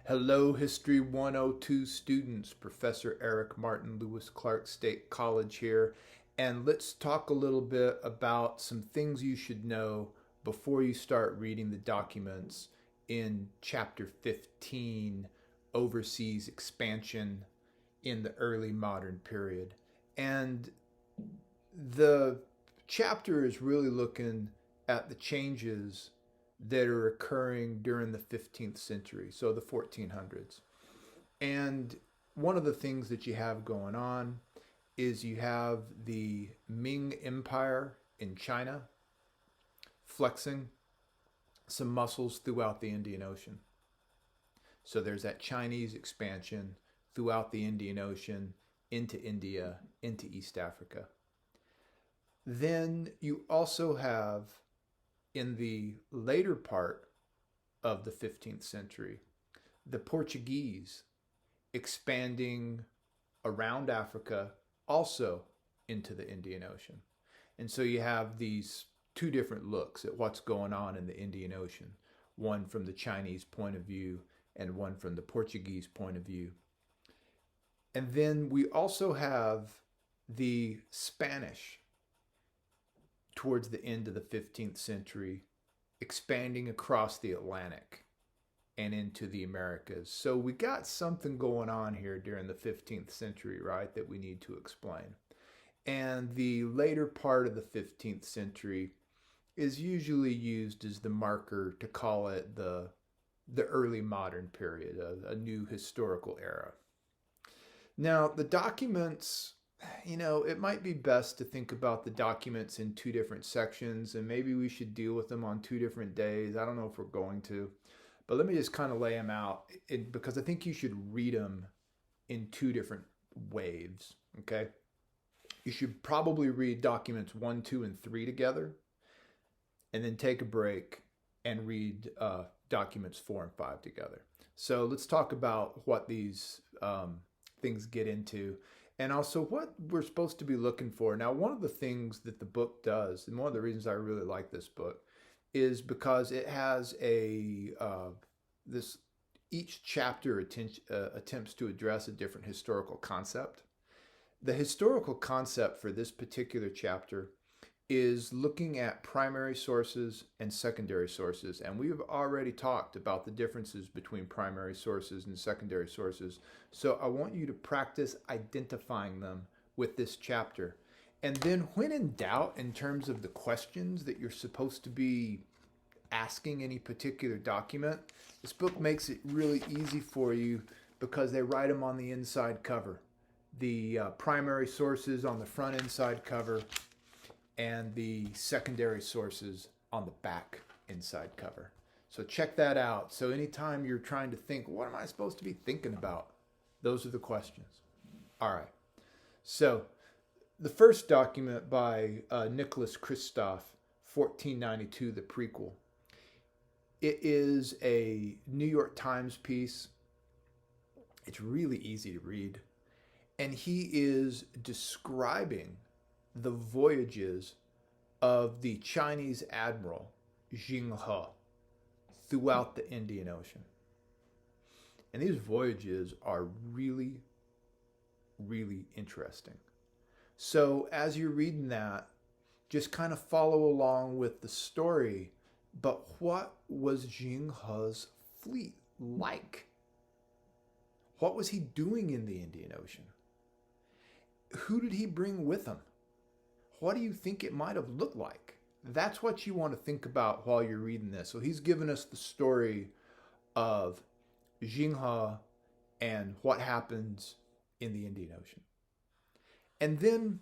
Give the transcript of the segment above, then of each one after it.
Hello, History 102 students. Professor Eric Martin, Lewis Clark State College here. And let's talk a little bit about some things you should know before you start reading the documents in Chapter 15, Overseas Expansion in the Early Modern Period. And the chapter is really looking at the changes that are occurring during the 15th century, so the 1400s. And one of the things that you have going on is you have the Ming Empire in China flexing some muscles throughout the Indian Ocean. So there's that Chinese expansion throughout the Indian Ocean into India, into East Africa. Then you also have, in the later part of the 15th century, the Portuguese expanding around Africa, also into the Indian Ocean. And so you have these two different looks at what's going on in the Indian Ocean, one from the Chinese point of view and one from the Portuguese point of view. And then we also have the Spanish towards the end of the 15th century, expanding across the Atlantic and into the Americas. So we got something going on here during the 15th century, right, that we need to explain. And the later part of the 15th century is usually used as the marker to call it the early modern period, a new historical era. Now, the documents, it might be best to think about the documents in two different sections, and maybe we should deal with them on two different days. I don't know if we're going to, but let me just kind of lay them out because I think you should read them in two different waves, okay? You should probably read documents 1, 2, and 3 together, and then take a break and read documents 4 and 5 together. So let's talk about what these things get into, and also what we're supposed to be looking for. Now, one of the things that the book does, and one of the reasons I really like this book, is because it has each chapter attempts to address a different historical concept. The historical concept for this particular chapter is looking at primary sources and secondary sources. And we have already talked about the differences between primary sources and secondary sources. So I want you to practice identifying them with this chapter. And then when in doubt, in terms of the questions that you're supposed to be asking any particular document, this book makes it really easy for you because they write them on the inside cover. The primary sources on the front inside cover, and the secondary sources on the back inside cover. So check that out. So anytime you're trying to think, what am I supposed to be thinking about? Those are the questions. All right. So the first document by Nicholas Kristof, 1492, the prequel. It is a New York Times piece. It's really easy to read. And he is describing the voyages of the Chinese admiral Jing He throughout the Indian Ocean. And these voyages are really, really interesting. So as you're reading that, just kind of follow along with the story. But what was Jing He's fleet like? What was he doing in the Indian Ocean? Who did he bring with him? What do you think it might have looked like? That's what you want to think about while you're reading this. So he's given us the story of Jing He and what happens in the Indian Ocean. And then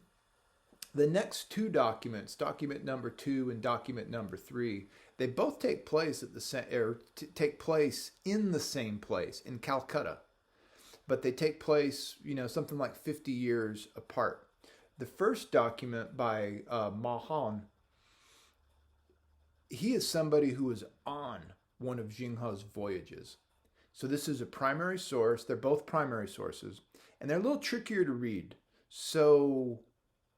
the next two documents, document number 2 and document number 3, they both take place in the same place in Calcutta, but they take place, something like 50 years apart. The first document by Mahan, he is somebody who is on one of Jing He's voyages. So this is a primary source. They're both primary sources, and they're a little trickier to read. So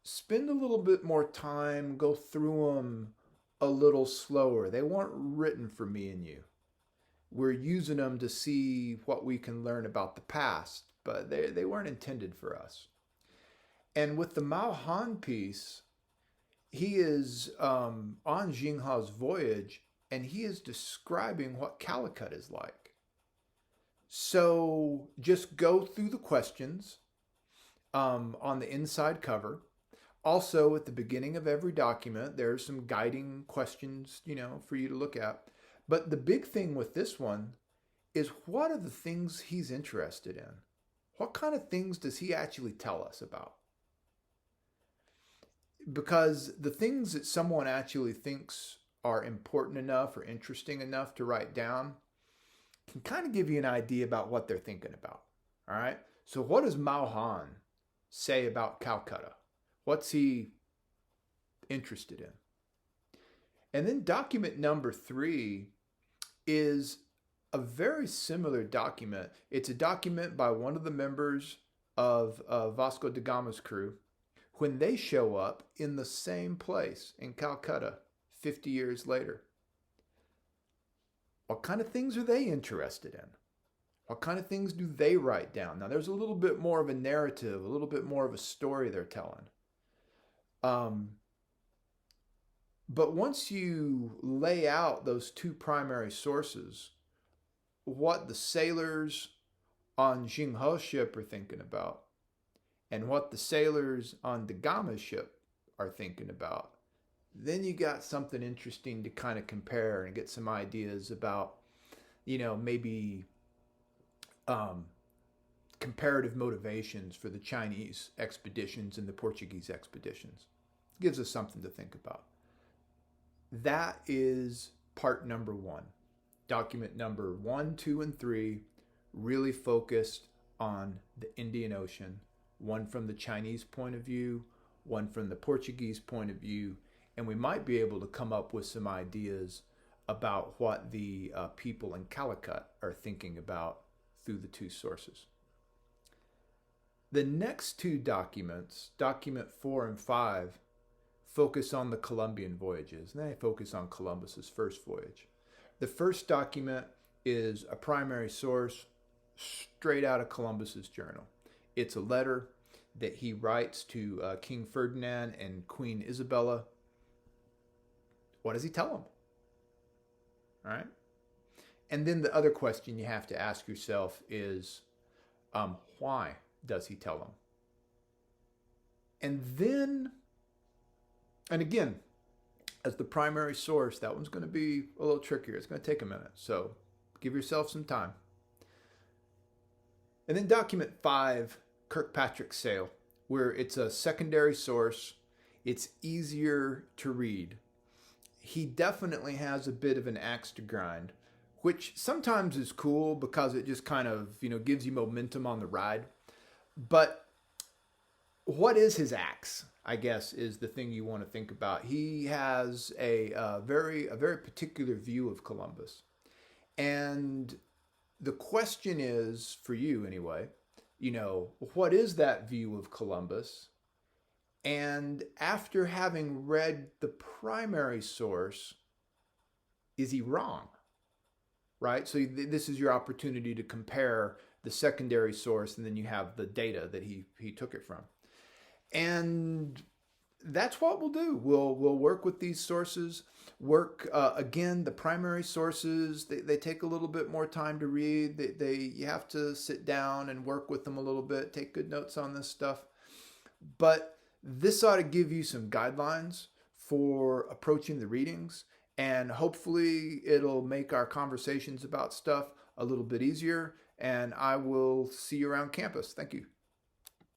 spend a little bit more time, go through them a little slower. They weren't written for me and you. we're using them to see what we can learn about the past, but they weren't intended for us. And with the Mao Han piece, he is on Jinghao's voyage, and he is describing what Calicut is like. So just go through the questions on the inside cover. Also, at the beginning of every document, there's some guiding questions, for you to look at. But the big thing with this one is, what are the things he's interested in? What kind of things does he actually tell us about? Because the things that someone actually thinks are important enough or interesting enough to write down can kind of give you an idea about what they're thinking about. All right. So what does Mao Han say about Calcutta? What's he interested in? And then document number 3 is a very similar document. It's a document by one of the members of Vasco da Gama's crew when they show up in the same place in Calcutta 50 years later. What kind of things are they interested in? What kind of things do they write down? Now, there's a little bit more of a narrative, a little bit more of a story they're telling. But once you lay out those 2 primary sources, what the sailors on Jinghe's ship are thinking about and what the sailors on Da Gama's ship are thinking about, then you got something interesting to kind of compare and get some ideas about, maybe comparative motivations for the Chinese expeditions and the Portuguese expeditions. It gives us something to think about. That is part number 1. Document number 1, 2, and 3 really focused on the Indian Ocean, one from the Chinese point of view, one from the Portuguese point of view, and we might be able to come up with some ideas about what the people in Calicut are thinking about through the 2 sources. The next 2 documents, document 4 and 5, focus on the Columbian voyages, and they focus on Columbus's first voyage. The first document is a primary source straight out of Columbus's journal. It's a letter that he writes to King Ferdinand and Queen Isabella. What does he tell them? All right. And then the other question you have to ask yourself is, why does he tell them? And again, as the primary source, that one's going to be a little trickier. It's going to take a minute. So give yourself some time. And then document 5, Kirkpatrick's Sail, where it's a secondary source. It's easier to read. He definitely has a bit of an axe to grind, which sometimes is cool because it just kind of, gives you momentum on the ride. But what is his axe, I guess, is the thing you want to think about. He has a very particular view of Columbus. And the question is, for you anyway, what is that view of Columbus? And after having read the primary source, is he wrong? Right? So this is your opportunity to compare the secondary source, and then you have the data that he took it from. And that's what we'll do. We'll work with these sources. Again, the primary sources, they take a little bit more time to read. You have to sit down and work with them a little bit, take good notes on this stuff. But this ought to give you some guidelines for approaching the readings, and hopefully it'll make our conversations about stuff a little bit easier. And I will see you around campus. Thank you.